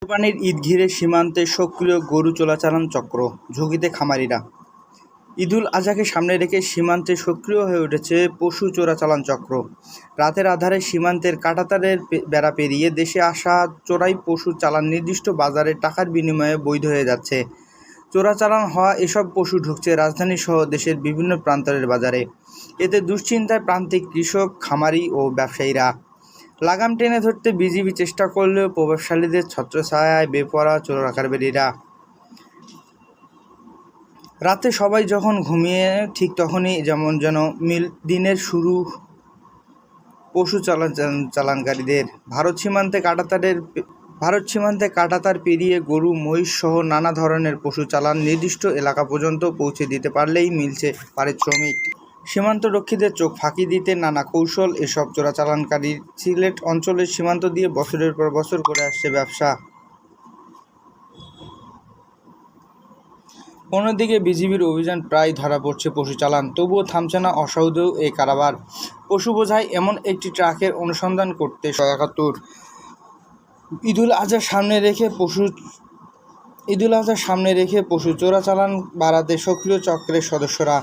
কোরবানির ঈদ ঘিরে সীমান্তে সক্রিয় গরু চোরাচালান চক্র, ঝুঁকিতে খামারিরা। ঈদুল আজহাকে সামনে রেখে সীমান্তে সক্রিয় হয়ে উঠেছে পশু চোরাচালান চক্র। রাতের আঁধারে সীমান্তের কাঁটাতারের বেড়া পেরিয়ে দেশে আসা চোরাই পশু চালান নির্দিষ্ট বাজারে টাকার বিনিময়ে বৈধ হয়ে যাচ্ছে। চোরাচালান হওয়া এসব পশু ঢুকছে রাজধানীসহ দেশের বিভিন্ন প্রান্তের বাজারে। এতে দুশ্চিন্তায় প্রান্তিক কৃষক, খামারি ও ব্যবসায়ীরা। লাগাম টেনে ধরতে বিজিবি চেষ্টা করলেও প্রভাবশালীদের ছত্রছায়ায় বেপরোয়া চোরাকারবারিরা। রাতে সবাই যখন ঘুমিয়ে ঠিক তখনই যেন দিনের শুরু পশু চালানকারীদের। ভারত সীমান্তে কাঁটাতার পেরিয়ে গরু, মহিষ সহ নানা ধরনের পশু চালান নির্দিষ্ট এলাকা পর্যন্ত পৌঁছে দিতে পারলেই মিলছে পারিশ্রমিক। সীমান্তরক্ষীদের চোখ ফাঁকি দিতে নানা কৌশল এসব চোরাচালানকারীর। সিলেট অঞ্চলের সীমান্ত দিয়ে বছরের পর বছর করে আসছে ব্যবসা। অন্যদিকে বিজিবির অভিযান প্রায় ধরা পড়ছে পশু চালান, তবুও থামছে না অসাধু এই কারবার। পশু বোঝাই এমন একটি ট্রাকের অনুসন্ধান করতে 171। ঈদুল আজহার সামনে রেখে পশু চোরাচালান বাড়াতে সক্রিয় চক্রের সদস্যরা।